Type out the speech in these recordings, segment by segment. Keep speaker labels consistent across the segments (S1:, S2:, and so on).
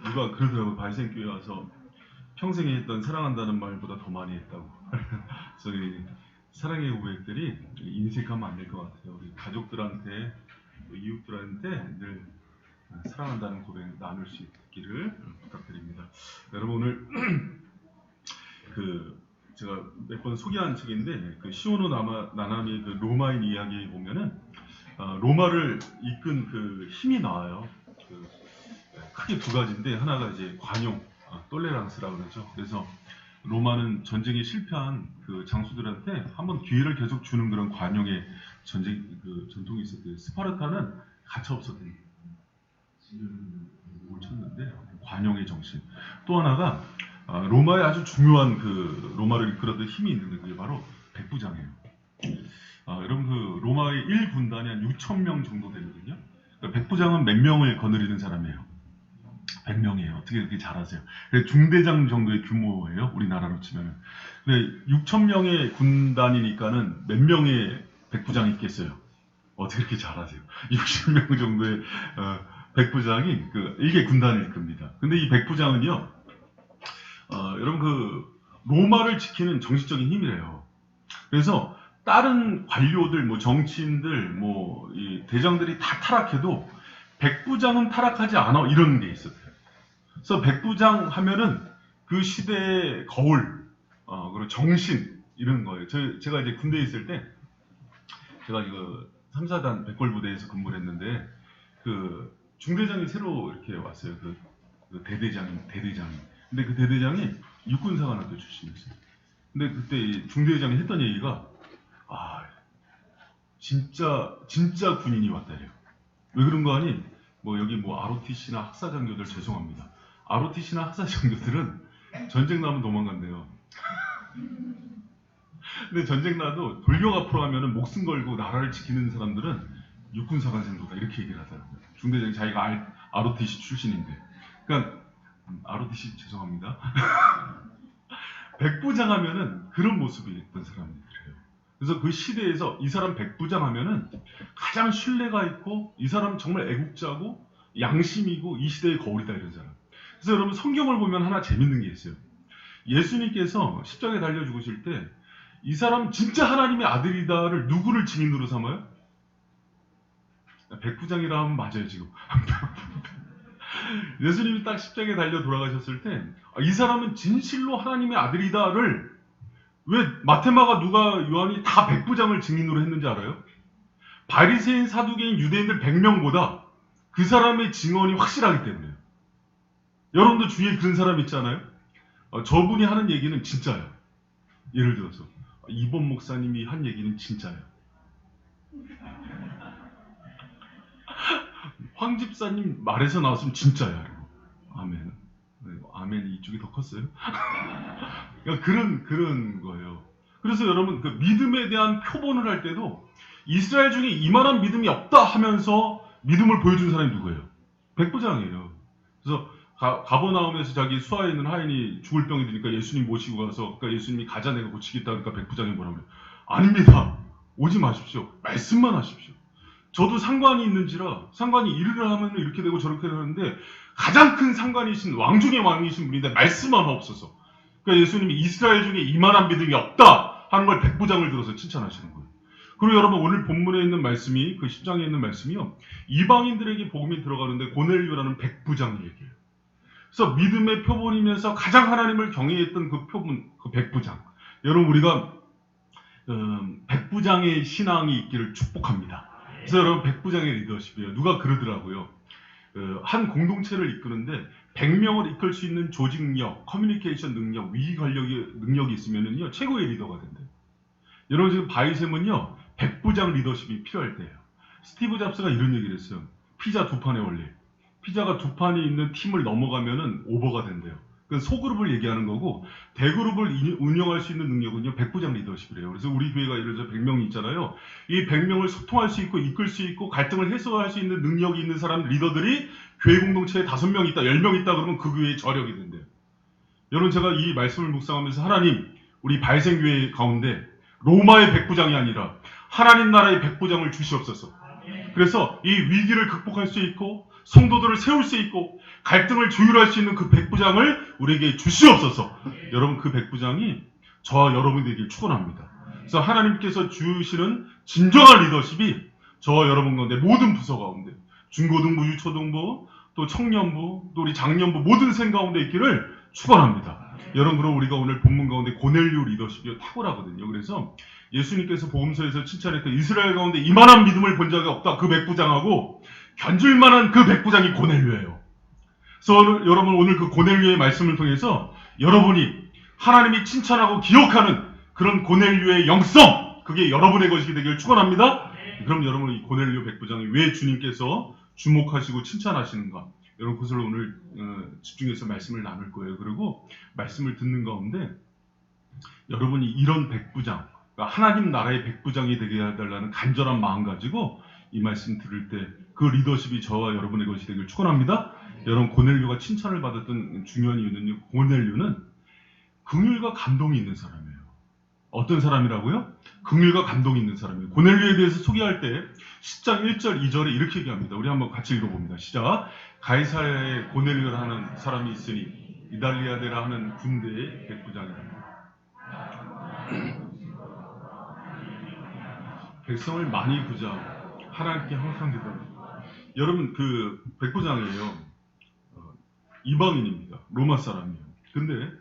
S1: 누가 그러더라고요. 발생교회 와서 평생에 했던 사랑한다는 말보다 더 많이 했다고. 그래서 이 사랑의 고백들이 인색하면 안 될 것 같아요. 우리 가족들한테, 이웃들한테 늘 사랑한다는 고백 나눌 수 있기를 부탁드립니다. 여러분, 오늘 제가 몇 번 소개한 책인데, 시오노 나나미의 로마인 이야기에 보면은 로마를 이끈 힘이 나와요. 크게 두 가지인데, 하나가 이제 관용, 톨레랑스라고 그러죠. 그래서 로마는 전쟁에 실패한 장수들한테 한번 기회를 계속 주는 그런 관용의 전통이 있었대요. 스파르타는 가차없었대요. 못 쳤는데 관용의 정신. 또 하나가 로마의 아주 중요한 로마를 이끌었던 힘이 있는데 그게 바로 백부장이에요. 여러분 로마의 1군단이 한 6,000명 정도 되거든요. 백부장은 몇 명을 거느리는 사람이에요? 100명이에요. 어떻게 그렇게 잘하세요? 중대장 정도의 규모예요. 우리나라로 치면. 근데 6,000명의 군단이니까는 몇 명의 백부장이 있겠어요? 어떻게 그렇게 잘하세요? 60명 정도의 백부장이 일개 군단을 이끕니다. 근데 이 백부장은요, 여러분 로마를 지키는 정신적인 힘이래요. 그래서 다른 관료들, 정치인들, 이 대장들이 다 타락해도 백부장은 타락하지 않아, 이런 게 있었대요. 그래서 백부장 하면은 그 시대의 거울, 그리고 정신, 이런 거예요. 제가 이제 군대에 있을 때, 제가 3사단 백골부대에서 근무를 했는데, 중대장이 새로 이렇게 왔어요. 대대장이. 근데 그 대대장이 육군사관학교 출신이었어요. 근데 그때 중대장이 했던 얘기가, 진짜 군인이 왔다래요. 왜 그런 거 아니? 여기 ROTC나 학사장교들 죄송합니다. ROTC나 학사장교들은 전쟁 나면 도망간대요. 근데 전쟁 나도 돌격 앞으로 하면은 목숨 걸고 나라를 지키는 사람들은 육군사관생도다, 이렇게 얘기를 하더라고요. 중대장이 자기가 ROTC 출신인데. 그러니까 ROTC 죄송합니다. 백부장 하면은 그런 모습이 있던 사람들이에요. 그래서 그 시대에서 이 사람 백부장 하면은 가장 신뢰가 있고, 이 사람 정말 애국자고 양심이고 이 시대의 거울이다, 이런 사람. 그래서 여러분 성경을 보면 하나 재밌는 게 있어요. 예수님께서 십자가에 달려 죽으실 때 이 사람 진짜 하나님의 아들이다를 누구를 증인으로 삼아요? 백부장이라 하면 맞아요, 지금. 예수님이 딱 십자가에 달려 돌아가셨을 때 이 사람은 진실로 하나님의 아들이다를, 왜 마테마가, 누가, 요한이 다 백부장을 증인으로 했는지 알아요? 바리새인, 사두개인, 유대인들 100명보다 그 사람의 증언이 확실하기 때문에요. 여러분도 주위에 그런 사람 있잖아요? 저분이 하는 얘기는 진짜예요. 예를 들어서 이번 목사님이 한 얘기는 진짜예요. 황 집사님 말에서 나왔으면 진짜예요. 아멘. 아멘, 이쪽이 더 컸어요? 그러니까 그런 거예요. 그래서 여러분 믿음에 대한 표본을 할 때도 이스라엘 중에 이만한 믿음이 없다 하면서 믿음을 보여준 사람이 누구예요? 백부장이에요. 그래서 가버나움에서 자기 수하에 있는 하인이 죽을 병이 드니까 예수님 모시고 가서, 그러니까 예수님이 가자, 내가 고치겠다. 그러니까 백부장이 뭐라고 해요? 아닙니다. 오지 마십시오. 말씀만 하십시오. 저도 상관이 있는지라, 상관이 일을 하면 이렇게 되고 저렇게 되는데 가장 큰 상관이신, 왕 중의 왕이신 분인데 말씀만 없어서. 그러니까 예수님이 이스라엘 중에 이만한 믿음이 없다 하는 걸 백부장을 들어서 칭찬하시는 거예요. 그리고 여러분 오늘 본문에 있는 말씀이, 10장에 있는 말씀이요, 이방인들에게 복음이 들어가는데 고넬료라는 백부장 얘기예요. 그래서 믿음의 표본이면서 가장 하나님을 경외했던 그 표본, 백부장. 여러분 우리가 백부장의 신앙이 있기를 축복합니다. 그래서 여러분 백부장의 리더십이에요. 누가 그러더라고요. 한 공동체를 이끄는데 100명을 이끌 수 있는 조직력, 커뮤니케이션 능력, 위기 관리 능력이 있으면은요 최고의 리더가 된대요. 여러분 지금 바이셈은요 백부장 리더십이 필요할 때예요. 스티브 잡스가 이런 얘기를 했어요. 피자 2판의 원리. 피자가 2판이 있는 팀을 넘어가면은 오버가 된대요. 그 소그룹을 얘기하는 거고, 대그룹을 운영할 수 있는 능력은요 백부장 리더십이래요. 그래서 우리 교회가 예를 들어서 100명이 있잖아요. 이 100명을 소통할 수 있고 이끌 수 있고 갈등을 해소할 수 있는 능력이 있는 사람, 리더들이 교회 공동체에 5명 있다, 10명 있다 그러면 그 교회의 저력이 된대요. 여러분 제가 이 말씀을 묵상하면서 하나님, 우리 발생교회 가운데 로마의 백부장이 아니라 하나님 나라의 백부장을 주시옵소서. 그래서 이 위기를 극복할 수 있고 성도들을 세울 수 있고 갈등을 조율할 수 있는 그 백부장을 우리에게 주시옵소서. 여러분, 그 백부장이 저와 여러분이 되길 축원합니다. 그래서 하나님께서 주시는 진정한 리더십이 저와 여러분 가운데 모든 부서 가운데 중고등부, 유초등부, 또 청년부, 또 우리 장년부 모든 생 가운데 있기를 축원합니다. 여러분, 그럼 우리가 오늘 본문 가운데 고넬료 리더십이 탁월하거든요. 그래서 예수님께서 복음서에서 칭찬했던 이스라엘 가운데 이만한 믿음을 본 적이 없다. 그 백부장하고 견줄 만한 그 백부장이 고넬료예요. 그래서 여러분, 오늘 그 고넬료의 말씀을 통해서 여러분이 하나님이 칭찬하고 기억하는 그런 고넬료의 영성, 그게 여러분의 것이 되길 축원합니다. 그럼 여러분, 이 고넬료 백부장이 왜 주님께서 주목하시고 칭찬하시는가? 여러분, 그것을 오늘 집중해서 말씀을 나눌 거예요. 그리고 말씀을 듣는 가운데 여러분이 이런 백부장, 그러니까 하나님 나라의 백부장이 되게 해달라는 간절한 마음 가지고 이 말씀 들을 때 그 리더십이 저와 여러분의 것이 되길 축원합니다. 여러분, 고넬료가 칭찬을 받았던 중요한 이유는요, 고넬료는 긍휼과 감동이 있는 사람이에요. 어떤 사람이라고요? 긍휼과 감동이 있는 사람이에요. 고넬료에 대해서 소개할 때 10장 1절 2절에 이렇게 얘기합니다. 우리 한번 같이 읽어봅니다. 시작. 가이사랴에 고넬료라는 사람이 있으니 이달리아데라 하는 군대의 백부장이랍니다. 백성을 많이 구제하고 하나님께 항상 기도합니다. 여러분, 그 백부장이에요. 이방인입니다. 로마 사람이에요. 근데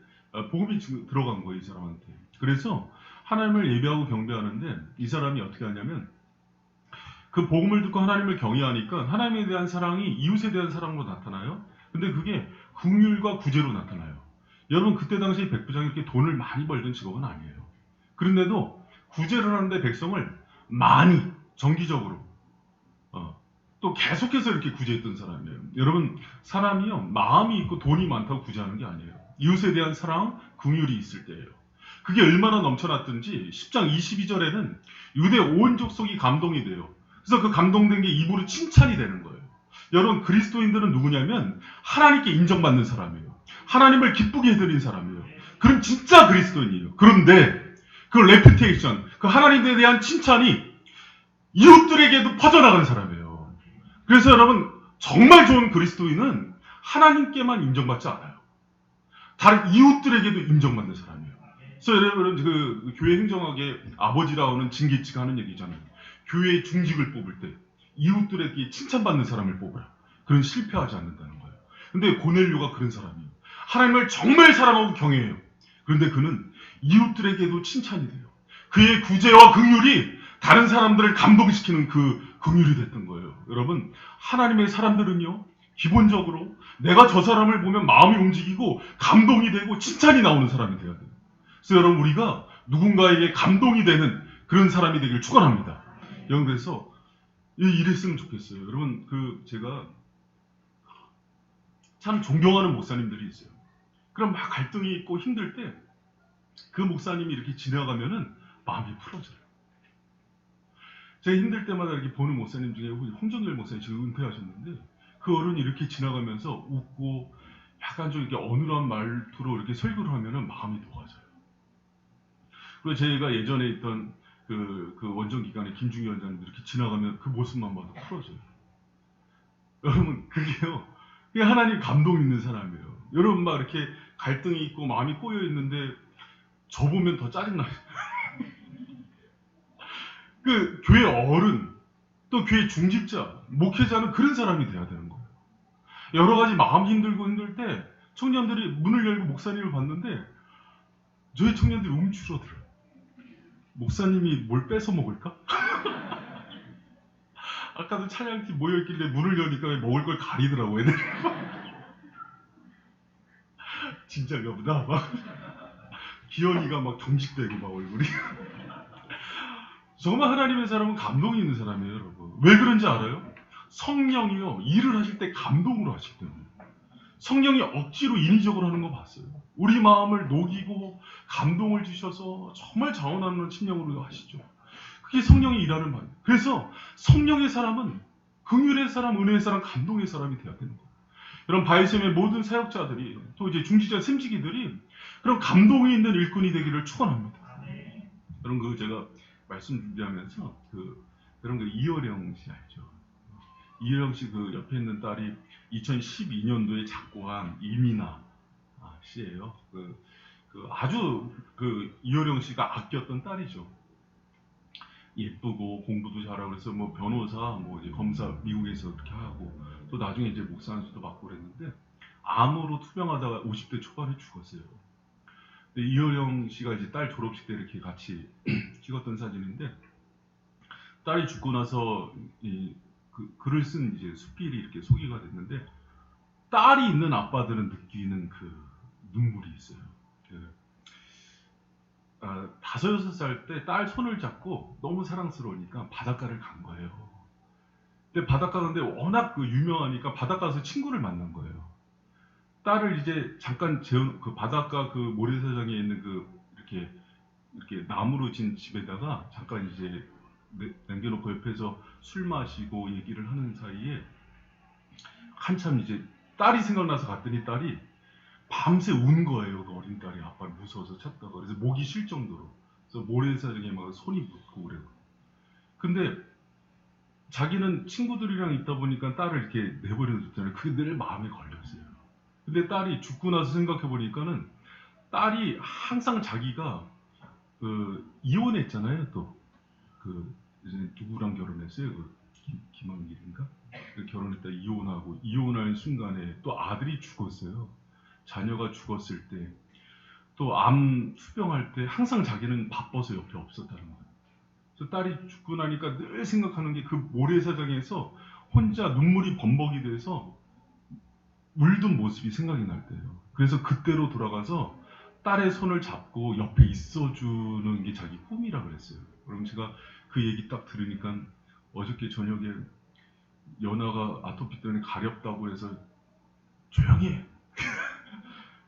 S1: 복음이 지금 들어간 거예요, 이 사람한테. 그래서 하나님을 예배하고 경배하는데 이 사람이 어떻게 하냐면 그 복음을 듣고 하나님을 경외하니까 하나님에 대한 사랑이 이웃에 대한 사랑으로 나타나요. 근데 그게 긍휼과 구제로 나타나요. 여러분, 그때 당시 백부장이 이렇게 돈을 많이 벌던 직업은 아니에요. 그런데도 구제를 하는데 백성을 많이 정기적으로 또 계속해서 이렇게 구제했던 사람이에요. 여러분, 사람이요, 마음이 있고 돈이 많다고 구제하는 게 아니에요. 이웃에 대한 사랑, 긍휼이 있을 때예요. 그게 얼마나 넘쳐났든지 10장 22절에는 유대 온 족속이 감동이 돼요. 그래서 그 감동된 게 입으로 칭찬이 되는 거예요. 여러분, 그리스도인들은 누구냐면 하나님께 인정받는 사람이에요. 하나님을 기쁘게 해드린 사람이에요. 그럼 진짜 그리스도인이에요. 그런데 그 레퓨테이션, 그 하나님에 대한 칭찬이 이웃들에게도 퍼져나가는 사람이에요. 그래서 여러분, 정말 좋은 그리스도인은 하나님께만 인정받지 않아요. 다른 이웃들에게도 인정받는 사람이에요. 그래서 여러분, 그 교회 행정학의 아버지라고는 징계치가 하는 얘기잖아요. 교회의 중직을 뽑을 때 이웃들에게 칭찬받는 사람을 뽑으라. 그건 실패하지 않는다는 거예요. 근데 고넬료가 그런 사람이에요. 하나님을 정말 사랑하고 경외해요. 그런데 그는 이웃들에게도 칭찬이 돼요. 그의 구제와 긍휼이 다른 사람들을 감동시키는 그 긍휼이 됐던 거예요. 여러분, 하나님의 사람들은요, 기본적으로 내가 저 사람을 보면 마음이 움직이고 감동이 되고 칭찬이 나오는 사람이 돼야 돼요. 그래서 여러분, 우리가 누군가에게 감동이 되는 그런 사람이 되길 축원합니다. 여러분, 그래서 이랬으면 좋겠어요. 여러분, 제가 참 존경하는 목사님들이 있어요. 그럼 막 갈등이 있고 힘들 때 그 목사님이 이렇게 지나가면은 마음이 풀어져요. 제가 힘들 때마다 이렇게 보는 목사님 중에 홍정열 목사님 지금 은퇴하셨는데 그 어른이 이렇게 지나가면서 웃고 약간 좀 이렇게 어눌한 말투로 이렇게 설교를 하면은 마음이 녹아져요. 그리고 제가 예전에 있던 그 원정 기간에 김중희 원장님도 이렇게 지나가면 그 모습만 봐도 풀어져요. 여러분, 그게요, 그게 하나님 감동 있는 사람이에요. 여러분, 막 이렇게 갈등이 있고 마음이 꼬여 있는데 저 보면 더 짜증나요. 그 교회 어른, 또 교회 중직자, 목회자는 그런 사람이 돼야 되는 거예요. 여러 가지 마음 힘들고 힘들 때 청년들이 문을 열고 목사님을 봤는데 저희 청년들이 움츠러들어요. 목사님이 뭘 뺏어 먹을까? 아까도 찬양팀 모여있길래 문을 여니까 먹을 걸 가리더라고, 애들. 진짜가 보다 막 기현이가 막 경직되고 막 얼굴이. 정말 하나님의 사람은 감동이 있는 사람이에요, 여러분. 왜 그런지 알아요? 성령이요, 일을 하실 때 감동으로 하시기 때문에. 성령이 억지로 인위적으로 하는 거 봤어요. 우리 마음을 녹이고 감동을 주셔서 정말 자원하는 침령으로 하시죠. 그게 성령이 일하는 바예요. 그래서 성령의 사람은 긍휼의 사람, 은혜의 사람, 감동의 사람이 되어야 되는 거예요. 여러분, 바이셈의 모든 사역자들이, 또 이제 중직자 샘지기들이 그런 감동이 있는 일꾼이 되기를 축원합니다. 여러분, 제가 말씀 준비하면서 그런 거 이효령 씨 알죠? 이효령 씨 그 옆에 있는 딸이 2012년도에 작고한 이민아 씨예요. 아주 이효령 씨가 아꼈던 딸이죠. 예쁘고 공부도 잘하고 그래서 뭐 변호사, 뭐 이제 검사 미국에서 그렇게 하고 또 나중에 이제 목사 안수도 받고 그랬는데 암으로 투병하다가 50대 초반에 죽었어요. 근데 이효령 씨가 이제 딸 졸업식 때 이렇게 같이 찍었던 사진인데 딸이 죽고 나서 글을 쓴 이제 수필이 이렇게 소개가 됐는데 딸이 있는 아빠들은 느끼는 눈물이 있어요. 5-6살 때 딸 손을 잡고 너무 사랑스러우니까 바닷가를 간 거예요. 근데 바닷가 근데 워낙 유명하니까 바닷가에서 친구를 만난 거예요. 딸을 이제 잠깐 바닷가 모래사장에 있는 이렇게 나무로 진 집에다가 잠깐 이제 남겨놓고 옆에서 술 마시고 얘기를 하는 사이에 한참 이제 딸이 생각나서 갔더니 딸이 밤새 운 거예요. 그 어린 딸이 아빠를 무서워서 찾다가. 그래서 목이 쉴 정도로. 그래서 모래사장에 막 손이 묻고 그래요. 근데 자기는 친구들이랑 있다 보니까 딸을 이렇게 내버려뒀잖아요. 그게 늘 마음에 걸렸어요. 근데 딸이 죽고 나서 생각해 보니까는 딸이 항상 자기가 이혼했잖아요. 또 이제 누구랑 결혼했어요? 김한길인가? 결혼했다 이혼하고 이혼할 순간에 또 아들이 죽었어요. 자녀가 죽었을 때 또 암 투병할 때 항상 자기는 바빠서 옆에 없었다는 거예요. 그래서 딸이 죽고 나니까 늘 생각하는 게 그 모래사장에서 혼자 눈물이 범벅이 돼서 울던 모습이 생각이 날 때예요. 그래서 그때로 돌아가서 딸의 손을 잡고 옆에 있어주는 게 자기 꿈이라 그랬어요. 그럼 제가 그 얘기 딱 들으니까 어저께 저녁에 연아가 아토피 때문에 가렵다고 해서 조용히 해.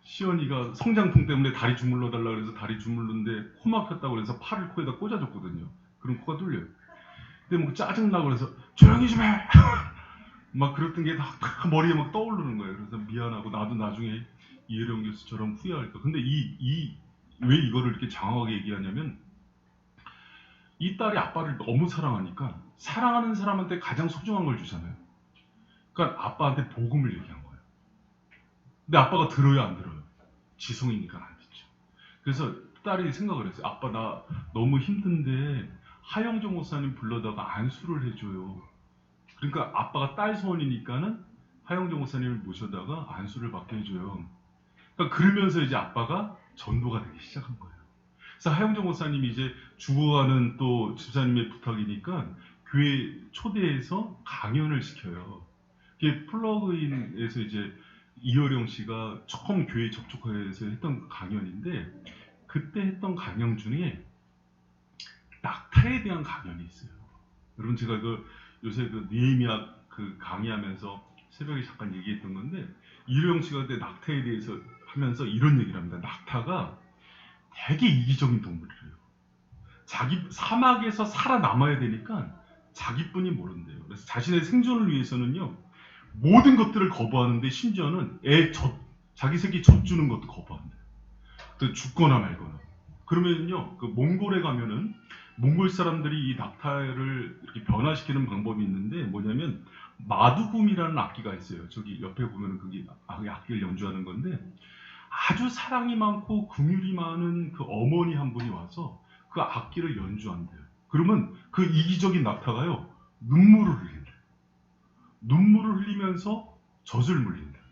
S1: 시연이가 성장통 때문에 다리 주물러 달라 그래서 다리 주물르는데 코 막혔다고 그래서 팔을 코에다 꽂아줬거든요. 그럼 코가 뚫려요. 근데 뭐 짜증나고 그래서 조용히 좀 해. 막 그랬던 게 다 머리에 막 떠오르는 거예요. 그래서 미안하고 나도 나중에 이혜령 교수처럼 후회할까. 근데 왜 이거를 이렇게 장황하게 얘기하냐면 이 딸이 아빠를 너무 사랑하니까 사랑하는 사람한테 가장 소중한 걸 주잖아요. 그러니까 아빠한테 복음을 얘기한 거예요. 근데 아빠가 들어요, 안 들어요? 지성이니까 안 듣죠. 그래서 딸이 생각을 했어요. 아빠 나 너무 힘든데 하영정 목사님 불러다가 안수를 해줘요. 그러니까 아빠가 딸 소원이니까는 하영정 목사님을 모셔다가 안수를 받게 해줘요. 그러니까 그러면서 이제 아빠가 전도가 되기 시작한 거예요. 그래서 하영정 목사님이 이제 죽어가는 또 집사님의 부탁이니까 교회 초대해서 강연을 시켜요. 그게 플러그인에서 이제 이효령 씨가 처음 교회 접촉해서 했던 강연인데 그때 했던 강연 중에 낙타에 대한 강연이 있어요. 여러분 제가 요새 느헤미야 강의하면서 새벽에 잠깐 얘기했던 건데 이효령 씨가 그때 낙타에 대해서 하면서 이런 얘기를 합니다. 낙타가 되게 이기적인 동물이래요. 자기 사막에서 살아남아야 되니까 자기뿐이 모른대요. 그래서 자신의 생존을 위해서는요 모든 것들을 거부하는데 심지어는 자기 새끼 젖주는 것도 거부한대요. 또 죽거나 말거나. 그러면요 몽골에 가면은 몽골 사람들이 이 낙타를 이렇게 변화시키는 방법이 있는데 뭐냐면 마두굼이라는 악기가 있어요. 저기 옆에 보면은 그게 악기를 연주하는 건데 아주 사랑이 많고 긍휼이 많은 그 어머니 한 분이 와서 그 악기를 연주한대요. 그러면 그 이기적인 낙타가요 눈물을 흘린대요. 눈물을 흘리면서 젖을 물린대요.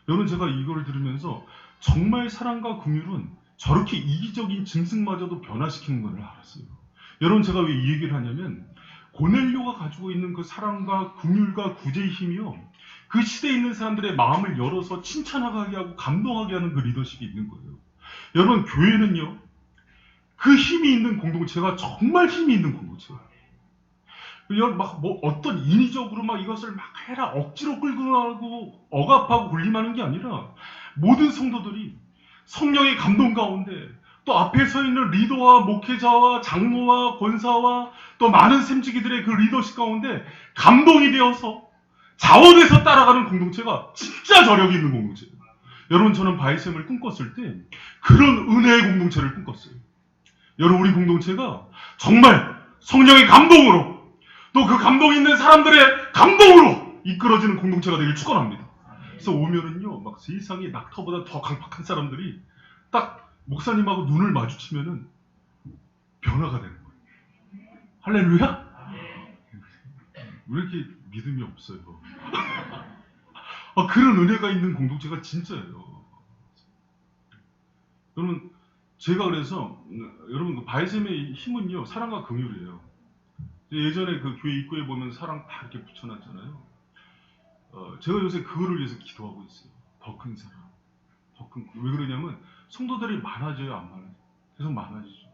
S1: 여러분 제가 이걸 들으면서 정말 사랑과 긍휼은 저렇게 이기적인 짐승마저도 변화시키는 걸 알았어요. 여러분 제가 왜 이 얘기를 하냐면 고넬료가 가지고 있는 그 사랑과 긍휼과 구제의 힘이요. 그 시대에 있는 사람들의 마음을 열어서 칭찬하게 하고 감동하게 하는 그 리더십이 있는 거예요. 여러분 교회는요. 그 힘이 있는 공동체가 정말 힘이 있는 공동체예요. 막 어떤 인위적으로 막 이것을 막 해라 억지로 끌고 가고 억압하고 군림하는 게 아니라 모든 성도들이 성령의 감동 가운데 또 앞에 서 있는 리더와 목회자와 장로와 권사와 또 많은 샘지기들의 그 리더십 가운데 감동이 되어서 자원해서 따라가는 공동체가 진짜 저력이 있는 공동체예요. 여러분 저는 바이샘을 꿈꿨을 때 그런 은혜의 공동체를 꿈꿨어요. 여러분 우리 공동체가 정말 성령의 감동으로 또 그 감동 있는 사람들의 감동으로 이끌어지는 공동체가 되길 축원합니다. 그래서 오면은요, 막 세상에 낙타보다 더 강팍한 사람들이 딱 목사님하고 눈을 마주치면은 변화가 되는 거예요. 할렐루야? 왜 이렇게 믿음이 없어요? 그런 은혜가 있는 공동체가 진짜예요. 여러분, 제가 그래서 여러분 그 바이셈의 힘은요, 사랑과 긍휼이에요. 예전에 그 교회 입구에 보면 사랑 다 이렇게 붙여놨잖아요. 제가 요새 그거를 위해서 기도하고 있어요. 더 큰 사랑, 왜 그러냐면 성도들이 많아져요, 안 많아져요? 계속 많아지죠.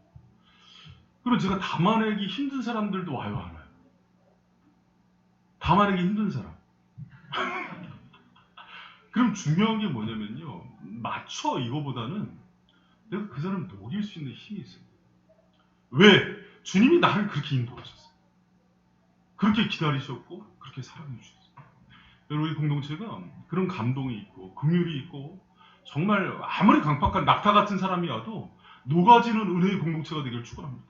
S1: 그리고 제가 담아내기 힘든 사람들도 와요, 안 와요? 담아내기 힘든 사람. 그럼 중요한 게 뭐냐면요, 맞춰 이거보다는 내가 그 사람을 녹일 수 있는 힘이 있어요. 왜? 주님이 나를 그렇게 인도하셨어요. 그렇게 기다리셨고 그렇게 사랑해 주셨어요. 여러분, 우리 공동체가 그런 감동이 있고 긍휼이 있고 정말 아무리 강팍한 낙타 같은 사람이 와도 녹아지는 은혜의 공동체가 되길 축원합니다.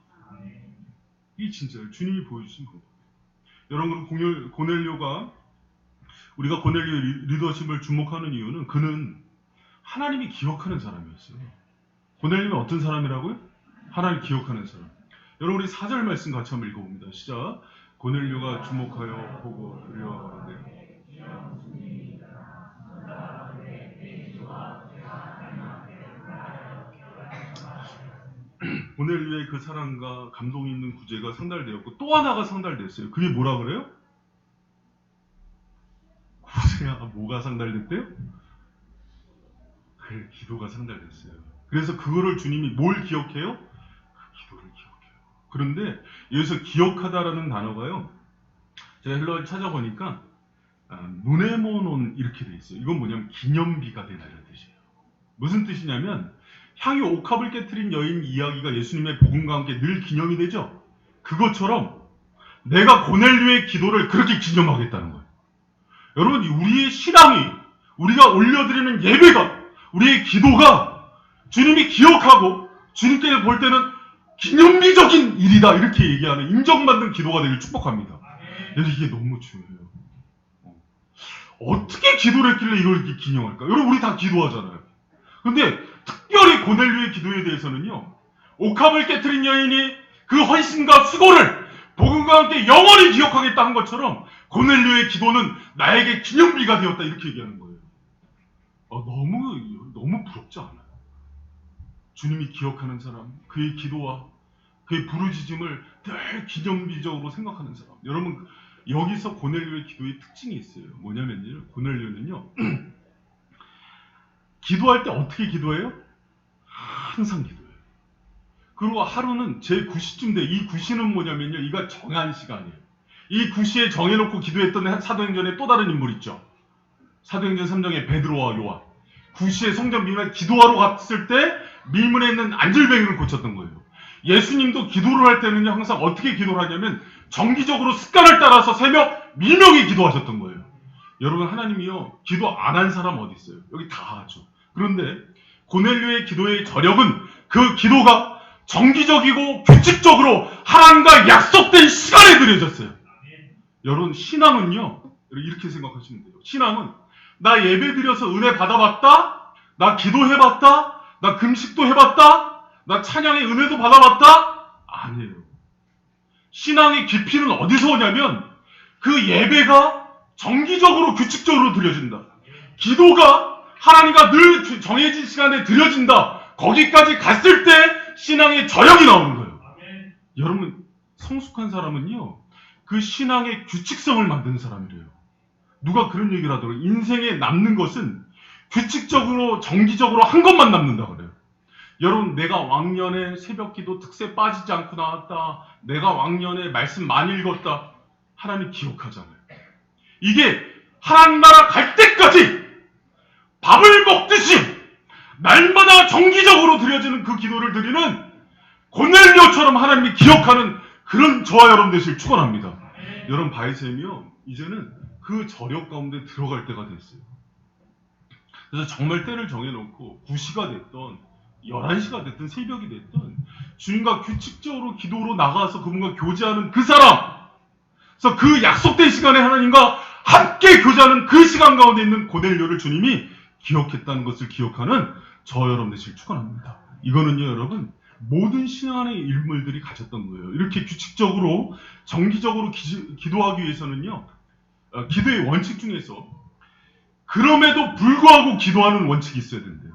S1: 이게 진짜예요. 주님이 보여주신 방법. 여러분, 고넬료가 우리가 고넬료의 리더십을 주목하는 이유는 그는 하나님이 기억하는 사람이었어요. 고넬료는 어떤 사람이라고요? 하나님 기억하는 사람. 여러분, 우리 4절 말씀 같이 한번 읽어봅니다. 시작. 고넬료가 주목하여 보고 이르되 고넬료의 그 사랑과 감동 있는 구제가 상달되었고 또 하나가 상달됐어요. 그게 뭐라 그래요? 구제가 뭐가 상달됐대요? 그래, 기도가 상달됐어요. 그래서 그거를 주님이 뭘 기억해요? 그 기도를 기억해요. 그런데 여기서 기억하다라는 단어가요, 제가 헬라어를 찾아보니까 무네모논 이렇게 돼 있어요. 이건 뭐냐면 기념비가 되다는 뜻이에요. 무슨 뜻이냐면 향유 옥합을 깨트린 여인 이야기가 예수님의 복음과 함께 늘 기념이 되죠. 그것처럼 내가 고넬료의 기도를 그렇게 기념하겠다는 거예요. 여러분, 우리의 신앙이, 우리가 올려드리는 예배가, 우리의 기도가 주님이 기억하고 주님께서 볼 때는 기념비적인 일이다, 이렇게 얘기하는 인정받는 기도가 되길 축복합니다. 그래서 이게 너무 중요해요. 어떻게 기도를 했길래 이걸 이렇게 기념할까? 여러분, 우리 다 기도하잖아요. 근데 특별히 고넬료의 기도에 대해서는요, 옥합을 깨트린 여인이 그 헌신과 수고를 복음과 함께 영원히 기억하겠다 한 것처럼 고넬료의 기도는 나에게 기념비가 되었다, 이렇게 얘기하는 거예요. 너무 부럽지 않아요? 주님이 기억하는 사람, 그의 기도와 그의 부르짖음을 늘 기념비적으로 생각하는 사람. 여러분, 여기서 고넬료의 기도의 특징이 있어요. 뭐냐면요, 고넬료는요 기도할 때 어떻게 기도해요? 항상 기도해요. 그리고 하루는 제 9시쯤 돼. 이 9시는 뭐냐면요, 이가 정한 시간이에요. 이 9시에 정해놓고 기도했던 사도행전의 또 다른 인물 있죠. 사도행전 3장의 베드로와 요한. 9시에 성전 밀문에 기도하러 갔을 때 밀문에 있는 안질뱅이를 고쳤던 거예요. 예수님도 기도를 할 때는요, 항상 어떻게 기도를 하냐면 정기적으로 습관을 따라서 새벽 미명에 기도하셨던 거예요. 여러분, 하나님이요, 기도 안 한 사람 어디 있어요? 여기 다 하죠. 그런데 고넬료의 기도의 저력은 그 기도가 정기적이고 규칙적으로 하나님과 약속된 시간에 드려졌어요. 여러분, 신앙은요, 이렇게 생각하시면 돼요. 신앙은 나 예배 드려서 은혜 받아봤다, 나 기도해봤다, 나 금식도 해봤다, 나 찬양의 은혜도 받아봤다? 아니에요. 신앙의 깊이는 어디서 오냐면 그 예배가 정기적으로 규칙적으로 드려진다. 기도가 하나님과 늘 정해진 시간에 드려진다. 거기까지 갔을 때 신앙의 저력이 나오는 거예요. 여러분, 성숙한 사람은요, 그 신앙의 규칙성을 만드는 사람이래요. 누가 그런 얘기를 하더라고요. 인생에 남는 것은 규칙적으로 정기적으로 한 것만 남는다 그래요. 여러분, 내가 왕년에 새벽기도 특세 빠지지 않고 나왔다, 내가 왕년에 말씀 많이 읽었다, 하나님 기억하잖아요. 이게 하나님 나라 갈 때까지 밥을 먹듯이 날마다 정기적으로 드려지는 그 기도를 드리는 고넬료처럼 하나님이 기억하는 그런 저와 여러분 되시길 축원합니다. 여러분, 바이셈이요, 이제는 그 저력 가운데 들어갈 때가 됐어요. 그래서 정말 때를 정해놓고 9시가 됐던 11시가 됐든 새벽이 됐든 주님과 규칙적으로 기도로 나가서 그분과 교제하는 그 사람, 그래서 그 약속된 시간에 하나님과 함께 교제하는 그 시간 가운데 있는 고넬료를 주님이 기억했다는 것을 기억하는 저 여러분 되시길 축원합니다. 이거는요 여러분 모든 신앙의 인물들이 가졌던 거예요. 이렇게 규칙적으로 정기적으로 기도하기 위해서는요 기도의 원칙 중에서 그럼에도 불구하고 기도하는 원칙이 있어야 된대요.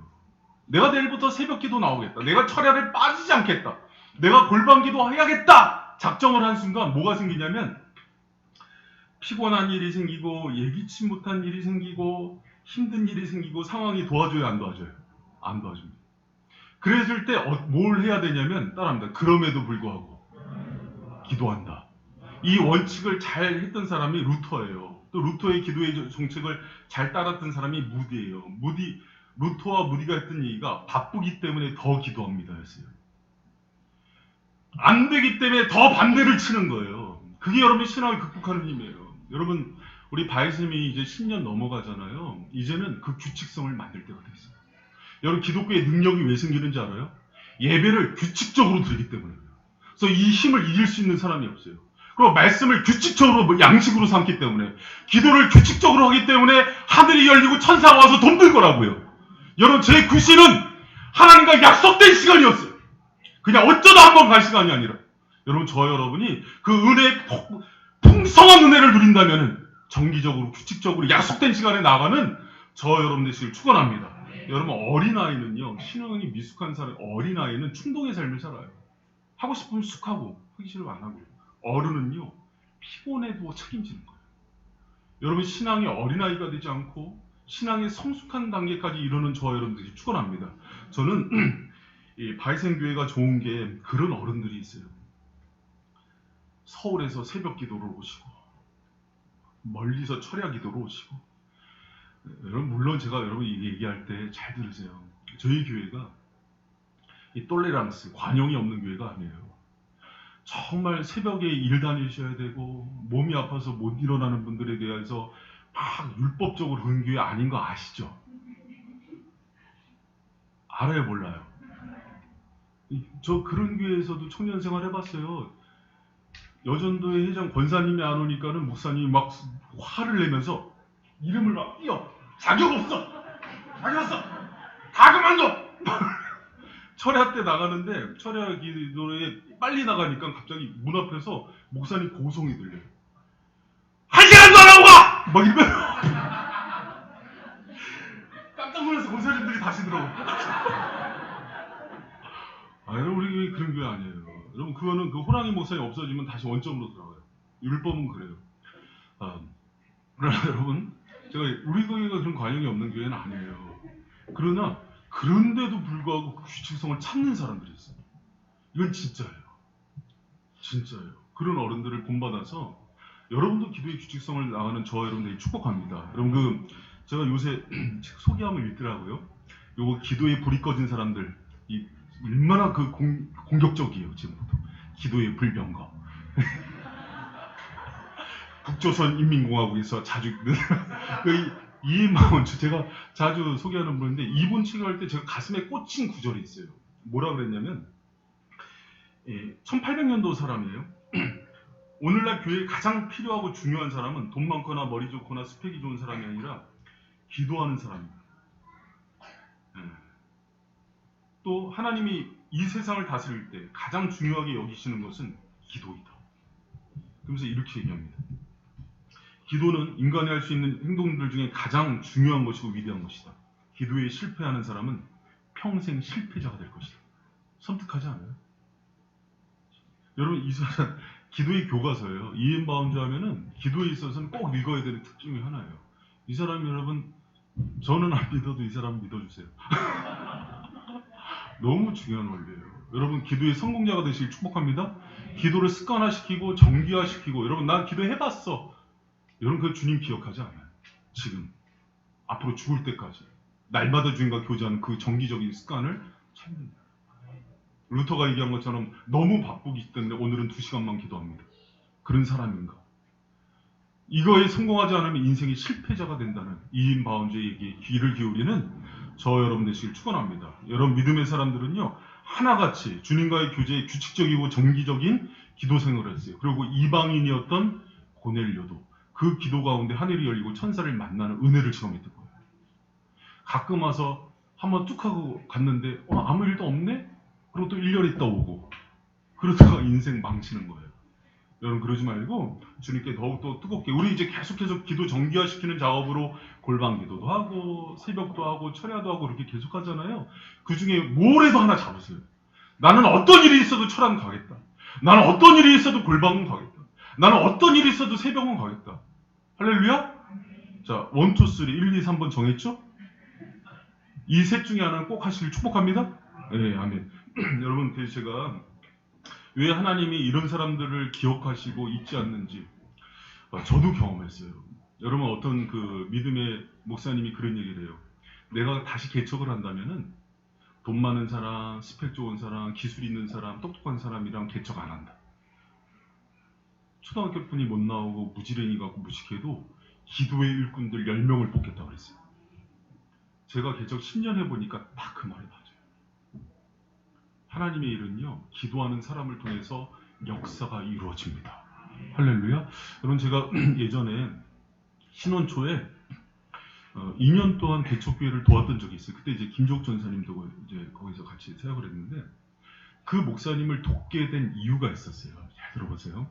S1: 내가 내일부터 새벽 기도 나오겠다. 내가 철야를 빠지지 않겠다. 내가 골방 기도 해야겠다. 작정을 한 순간 뭐가 생기냐면 피곤한 일이 생기고 예기치 못한 일이 생기고 힘든 일이 생기고 상황이 도와줘요 안 도와줘요? 안 도와줍니다. 그랬을 때 뭘 해야 되냐면 따라합니다. 그럼에도 불구하고 기도한다. 이 원칙을 잘 했던 사람이 루터예요. 또 루터의 기도의 정책을 잘 따랐던 사람이 무디예요. 루터와 무디가 했던 얘기가 바쁘기 때문에 더 기도합니다 했어요. 안 되기 때문에 더 반대를 치는 거예요. 그게 여러분의 신앙을 극복하는 힘이에요. 여러분 우리 바이즘이 이제 10년 넘어가잖아요. 이제는 그 규칙성을 만들 때가 됐어요. 여러분 기독교의 능력이 왜 생기는지 알아요? 예배를 규칙적으로 드리기 때문이에요. 그래서 이 힘을 이길 수 있는 사람이 없어요. 그리고 말씀을 규칙적으로 양식으로 삼기 때문에 기도를 규칙적으로 하기 때문에 하늘이 열리고 천사가 와서 덤빌 거라고요. 여러분 제 구실은 하나님과 약속된 시간이었어요. 그냥 어쩌다 한번 갈 시간이 아니라 여러분 여러분이 그 풍성한 은혜를 누린다면 정기적으로 규칙적으로 약속된 시간에 나가는 여러분 되시길 축원합니다. 여러분 어린아이는요 신앙이 미숙한 사람 어린아이는 충동의 삶을 살아요. 하고 싶으면 쑥 하고 하기 싫으면 안 하고 어른은요 피곤해도 책임지는 거예요. 여러분 신앙이 어린아이가 되지 않고 신앙의 성숙한 단계까지 이르는 여러분들이 축원합니다. 저는 이 바이센교회가 좋은 게 그런 어른들이 있어요. 서울에서 새벽 기도를 오시고 멀리서 철야 기도로 오시고 여러분 물론 제가 여러분 얘기할 때 잘 들으세요. 저희 교회가 이 똘레랑스 관용이 없는 교회가 아니에요. 정말 새벽에 일 다니셔야 되고 몸이 아파서 못 일어나는 분들에 대해서 막 율법적으로 그런 교회 아닌 거 아시죠? 알아요 몰라요? 저 그런 교회에서도 청년 생활 해봤어요. 여전도의 회장 권사님이 안 오니까는 목사님이 막 화를 내면서 이름을 막 띄워. 자격 없어! 자격 없어! 다 그만둬! 철야 때 나가는데 철야 기도에 빨리 나가니까 갑자기 문 앞에서 목사님 고성이 들려요. 한 시간도 안 하고 가! 막 이러면 깜짝 놀라서 권사님들이 다시 들어오고. 여러분 우리 교회 그런 교회 아니에요. 여러분 그거는 그 호랑이 목사님 없어지면 다시 원점으로 들어가요. 율법은 그래요. 그러나 여러분 제가 우리 교회가 그런 관용이 없는 교회는 아니에요. 그러나 그런데도 불구하고 그 규칙성을 찾는 사람들이 있어요. 이건 진짜예요. 진짜예요. 그런 어른들을 본받아서 여러분도 기도의 규칙성을 나가는 여러분들이 축복합니다. 여러분 제가 요새 책 소개하면 읽더라고요. 요거 기도에 불이 꺼진 사람들 얼마나 공격적이에요. 지금부터 기도의 불병거. 북조선 인민공화국에서 자주 이마운 제가 자주 소개하는 분인데 이분 책을 할 때 제가 가슴에 꽂힌 구절이 있어요. 뭐라 그랬냐면 1800년도 사람이에요. 오늘날 교회에 가장 필요하고 중요한 사람은 돈 많거나 머리 좋거나 스펙이 좋은 사람이 아니라 기도하는 사람입니다. 또 하나님이 이 세상을 다스릴 때 가장 중요하게 여기시는 것은 기도이다. 그러면서 이렇게 얘기합니다. 기도는 인간이 할 수 있는 행동들 중에 가장 중요한 것이고 위대한 것이다. 기도에 실패하는 사람은 평생 실패자가 될 것이다. 섬뜩하지 않아요? 여러분 이 사람 기도의 교과서예요. 이엔 바운드 하면은 기도에 있어서는 꼭 읽어야 되는 특 중에 하나예요. 이 사람 여러분 저는 안 믿어도 이 사람 믿어주세요. 너무 중요한 원리예요. 여러분 기도의 성공자가 되시길 축복합니다. 기도를 습관화시키고 정기화시키고 여러분 난 기도해봤어. 여러분 그 주님 기억하지 않아요. 지금 앞으로 죽을 때까지 날마다 주님과 교제하는 그 정기적인 습관을 찾는다. 루터가 얘기한 것처럼 너무 바쁘기 때문에 오늘은 2시간만 기도합니다. 그런 사람인가? 이거에 성공하지 않으면 인생이 실패자가 된다는 이인 바운즈의 얘기에 귀를 기울이는 저 여러분 되시길 축원합니다. 여러분 믿음의 사람들은요, 하나같이 주님과의 교제에 규칙적이고 정기적인 기도 생활을 했어요. 그리고 이방인이었던 고넬료도 그 기도 가운데 하늘이 열리고 천사를 만나는 은혜를 체험했던 거예요. 가끔 와서 한번 뚝 하고 갔는데 아무 일도 없네? 그리고 또 1년 있다 오고 그러다가 인생 망치는 거예요. 여러분 그러지 말고 주님께 더욱더 뜨겁게 우리 이제 계속해서 기도 정기화시키는 작업으로 골방 기도도 하고 새벽도 하고 철야도 하고 이렇게 계속 하잖아요. 그 중에 뭐라도 하나 잡으세요. 나는 어떤 일이 있어도 철야는 가겠다. 나는 어떤 일이 있어도 골방은 가겠다. 나는 어떤 일이 있어도 새벽은 가겠다. 할렐루야? 자, 1, 2, 3, 1, 2, 3번 정했죠? 이 셋 중에 하나는 꼭 하시길 축복합니다. 네, 아멘. 여러분, 제가 왜 하나님이 이런 사람들을 기억하시고 잊지 않는지 저도 경험했어요. 여러분 어떤 그 믿음의 목사님이 그런 얘기를 해요. 내가 다시 개척을 한다면은 돈 많은 사람, 스펙 좋은 사람, 기술 있는 사람, 똑똑한 사람이랑 개척 안 한다. 초등학교 분이 못 나오고 무지랭이 갖고 무식해도 기도의 일꾼들 10명을 뽑겠다고 그랬어요. 제가 개척 10년 해보니까 딱 그 말이 맞아요. 하나님의 일은요, 기도하는 사람을 통해서 역사가 이루어집니다. 할렐루야. 여러분 제가 예전에 신혼 초에 2년 동안 개척교회를 도왔던 적이 있어요. 그때 이제 김종욱 전사님도 이제 거기서 같이 사역을 했는데 그 목사님을 돕게 된 이유가 있었어요. 잘 들어보세요.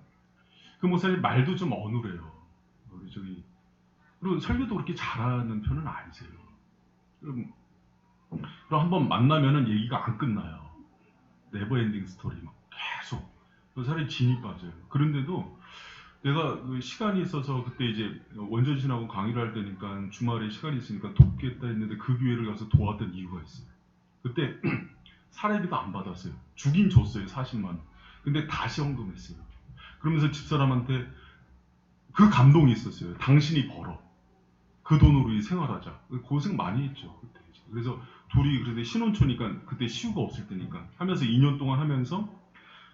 S1: 그 목사님 말도 좀 어눌해요. 그리고 설교도 그렇게 잘하는 편은 아니세요. 그럼 한번 만나면은 얘기가 안 끝나요. 네버엔딩 스토리 막 계속 그 사람이 진이 빠져요. 그런데도 내가 그 시간이 있어서 그때 이제 원전신하고 강의를 할 때니까 주말에 시간이 있으니까 돕겠다 했는데 그 교회를 가서 도왔던 이유가 있어요. 그때 사례비도 안 받았어요. 주긴 줬어요. 40만 원. 근데 다시 헌금했어요. 그러면서 집사람한테 그 감동이 있었어요. 당신이 벌어. 그 돈으로 생활하자. 고생 많이 했죠. 그때. 그래서 둘이 그래도 신혼초니까 그때 시우가 없을 때니까 하면서 2년 동안 하면서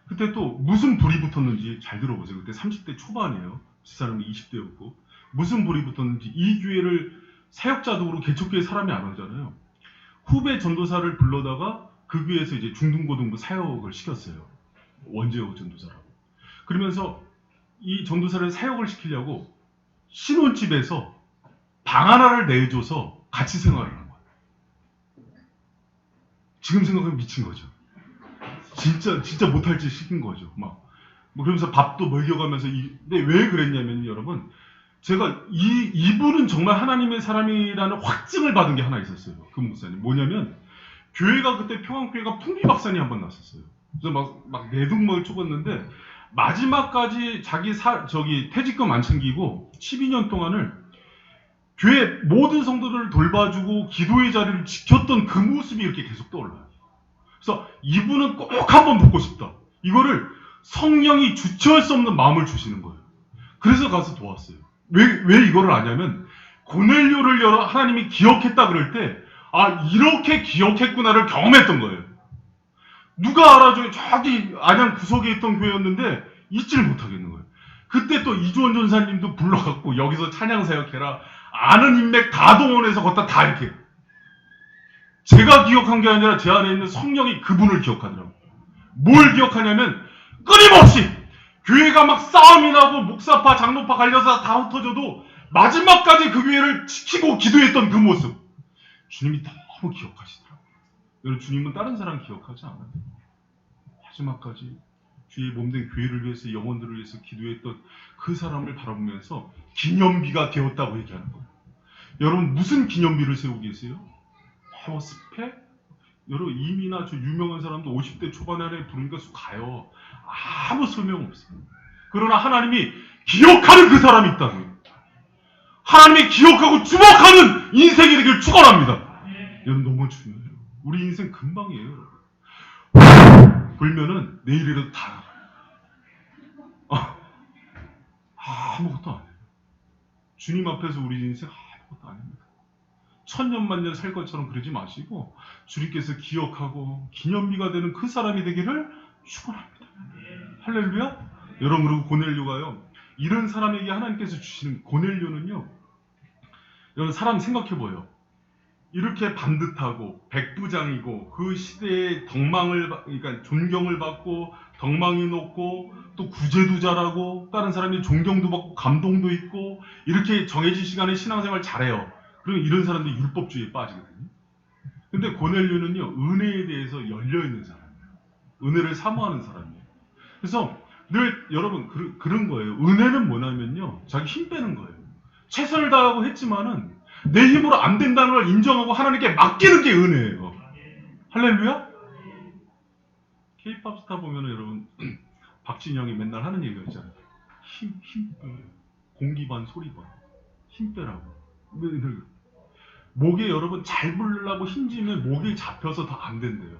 S1: 그때 또 무슨 불이 붙었는지 잘 들어보세요. 그때 30대 초반이에요. 집사람이 20대였고 무슨 불이 붙었는지 이 교회를 사역자적으로 개척교회 사람이 안 하잖아요. 후배 전도사를 불러다가 그 교회에서 이제 중등고등부 사역을 시켰어요. 원재호 전도사라고. 그러면서 이 전도사를 사역을 시키려고 신혼집에서 방 하나를 내줘서 같이 생활을 한 거예요. 지금 생각하면 미친 거죠. 진짜 못할 짓 시킨 거죠. 뭐 그러면서 밥도 먹여가면서 근데 왜 그랬냐면 여러분 제가 이분은 정말 하나님의 사람이라는 확증을 받은 게 하나 있었어요. 그 목사님 뭐냐면 교회가 그때 평안교회가 풍비박산이 한번 났었어요. 그래서 막 내둥막을 쳐봤는데 마지막까지 자기 퇴직금 안 챙기고 12년 동안을 교회 모든 성도들을 돌봐주고 기도의 자리를 지켰던 그 모습이 이렇게 계속 떠올라요. 그래서 이분은 꼭 한번 묻고 싶다. 이거를 성령이 주체할 수 없는 마음을 주시는 거예요. 그래서 가서 도왔어요. 왜 이거를 아냐면 고넬료를 하나님이 기억했다 그럴 때 이렇게 기억했구나를 경험했던 거예요. 누가 알아줘요. 저기 안양 구석에 있던 교회였는데 잊지를 못하겠는 거예요. 그때 또 이주원 전사님도 불러갖고 여기서 찬양 사역해라. 아는 인맥 다 동원해서 걷다 다 이렇게. 제가 기억한 게 아니라 제 안에 있는 성령이 그분을 기억하더라고요. 뭘 기억하냐면 끊임없이 교회가 막 싸움이 나고 목사파 장로파 갈려서 다 흩어져도 마지막까지 그 교회를 지키고 기도했던 그 모습. 주님이 너무 기억하시더라고요. 여러분 주님은 다른 사람 기억하지 않아요. 마지막까지 주의 몸된 교회를 위해서 영혼들을 위해서 기도했던 그 사람을 바라보면서 기념비가 되었다고 얘기하는 거예요. 여러분 무슨 기념비를 세우고 계세요? 스펙? 여러분 이미나 저 유명한 사람도 50대 초반에 부르니까 가요. 아무 소용 없어요. 그러나 하나님이 기억하는 그 사람이 있다고요. 하나님이 기억하고 주목하는 인생이 되길 축원합니다. 여러분 너무 중요해요. 우리 인생 금방이에요. 불면은 내일이라도 다 나가요. 아무것도 안 해요. 주님 앞에서 우리 인생 아무것도 안 합니다. 천년만년 살 것처럼 그러지 마시고 주님께서 기억하고 기념비가 되는 그 사람이 되기를 축원합니다. 할렐루야. 여러분 그리고 고넬료가요. 이런 사람에게 하나님께서 주시는 고넬료는요. 여러분 사람 생각해봐요. 이렇게 반듯하고 백부장이고 그 시대의 그러니까 존경을 받고 덕망이 높고 또 구제도 잘하고 다른 사람이 존경도 받고 감동도 있고 이렇게 정해진 시간에 신앙생활 잘해요. 그럼 이런 사람들이 율법주의에 빠지거든요. 근데 고넬료는요, 은혜에 대해서 열려있는 사람이에요. 은혜를 사모하는 사람이에요. 그래서 늘 여러분 그런 거예요. 은혜는 뭐냐면요, 자기 힘 빼는 거예요. 최선을 다하고 했지만은 내 힘으로 안 된다는 걸 인정하고 하나님께 맡기는 게 은혜예요. 할렐루야? K-팝 스타 보면은 여러분 박진영이 맨날 하는 얘기가 있잖아요. 힘 빼. 공기 반 소리 반. 힘 빼라고. 목에 여러분 잘 부르려고 힘주면 목이 잡혀서 더 안 된대요.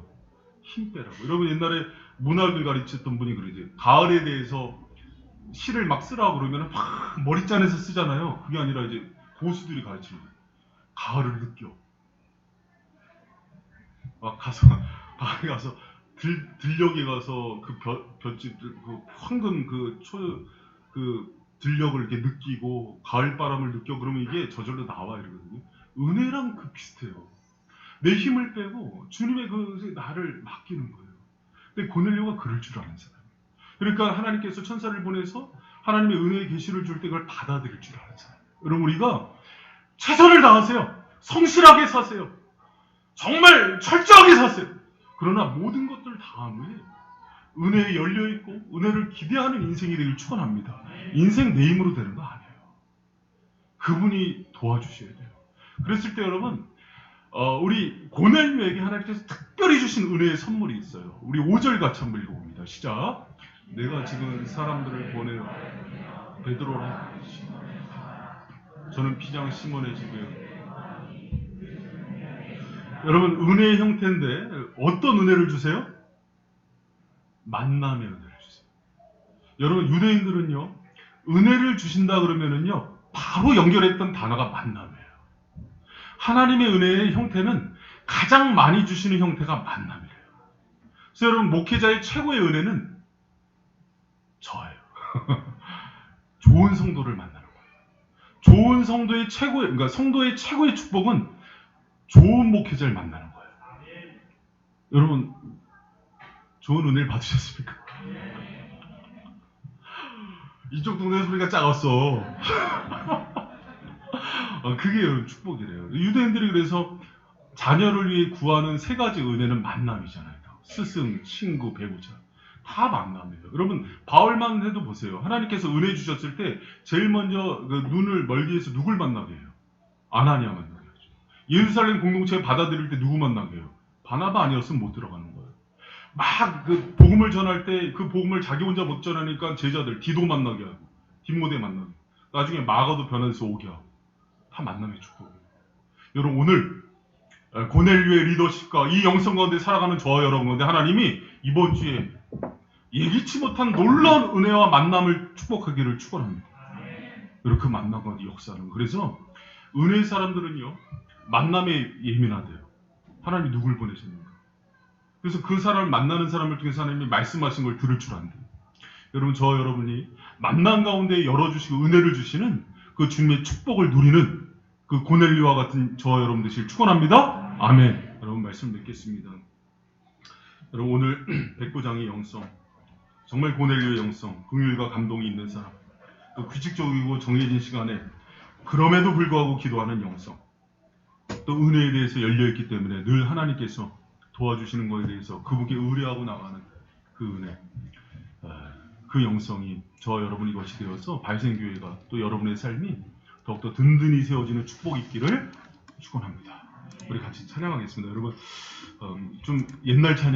S1: 힘 빼라고. 여러분 옛날에 문학을 가르쳤던 분이 그러지. 가을에 대해서 시를 막 쓰라고 그러면 막 머리짠에서 쓰잖아요. 그게 아니라 이제 고수들이 가르치는 거예요. 가을을 느껴. 막 가을에 가서 들녘에 가서 그 볏짚 그 황금 그 들녘을 이렇게 느끼고 가을 바람을 느껴. 그러면 이게 저절로 나와 이러거든요. 은혜랑 그 비슷해요. 내 힘을 빼고 주님의 그 나를 맡기는 거예요. 근데 고넬료가 그럴 줄 아는 사람이에요. 그러니까 하나님께서 천사를 보내서 하나님의 은혜의 계시를 줄 때 그걸 받아들일 줄 아는 사람. 여러분 우리가 최선을 다하세요. 성실하게 사세요. 정말 철저하게 사세요. 그러나 모든 것들 다음에 은혜에 열려있고 은혜를 기대하는 인생이 되길 축원합니다. 인생 내 힘으로 되는 거 아니에요. 그분이 도와주셔야 돼요. 그랬을 때 여러분 우리 고넬료에게 하나님께서 특별히 주신 은혜의 선물이 있어요. 우리 5절 같이 한번 읽어봅니다. 시작. 내가 지금 사람들을 보내어 베드로라 저는 피장 시몬의 집에 여러분 은혜의 형태인데 어떤 은혜를 주세요? 만남의 은혜를 주세요. 여러분 유대인들은요 은혜를 주신다 그러면은요 바로 연결했던 단어가 만남이에요. 하나님의 은혜의 형태는 가장 많이 주시는 형태가 만남이래요. 그래서 여러분 목회자의 최고의 은혜는 저예요. 좋은 성도를 만나는 거예요. 좋은 성도의 그러니까 성도의 최고의 축복은 좋은 목회자를 만나는 거예요. 여러분 좋은 은혜를 받으셨습니까? 이쪽 동네 소리가 작았어. 그게 여러분 축복이래요. 유대인들이 그래서 자녀를 위해 구하는 세 가지 은혜는 만남이잖아요. 스승, 친구, 배우자. 다 만남이에요. 여러분 바울만 해도 보세요. 하나님께서 은혜 주셨을 때 제일 먼저 그 눈을 멀게 해서 누굴 만나게 해요? 아나니아 만나게 하죠. 예루살렘 공동체에 받아들일 때 누구 만나게 해요? 바나바 아니었으면 못 들어가는 거예요. 막 그 복음을 전할 때 그 복음을 자기 혼자 못 전하니까 제자들 디도 만나게 하고 디모데 만나게 나중에 마가도 변해서 오게 하고 다 만남의 축복이에요. 여러분 오늘 고넬료의 리더십과 이 영성 가운데 살아가는 저와 여러분 가운데 하나님이 이번 주에 예기치 못한 놀라운 은혜와 만남을 축복하기를 축원합니다. 여러분 그 만남 가운데 역사는 그래서 은혜의 사람들은요 만남에 예민하대요. 하나님이 누굴 보내셨는가. 그래서 그 사람을 만나는 사람을 통해서 하나님이 말씀하신 걸 들을 줄 안대요. 여러분 저와 여러분이 만남 가운데 열어주시고 은혜를 주시는 그 주님의 축복을 누리는 그 고넬료와 같은 저와 여러분 되시길 축원합니다. 아멘. 여러분 말씀 듣겠습니다. 여러분 오늘 백부장의 영성 정말 고넬료의 영성 긍휼과 감동이 있는 사람 또 규칙적이고 정해진 시간에 그럼에도 불구하고 기도하는 영성 또 은혜에 대해서 열려있기 때문에 늘 하나님께서 도와주시는 것에 대해서 그분께 의뢰하고 나가는 그 은혜 그 영성이 저와 여러분 이것이 되어서 발생교회가 또 여러분의 삶이 더욱더 든든히 세워지는 축복이 있기를 축원합니다. 우리 같이 찬양하겠습니다. 여러분 좀 옛날 찬양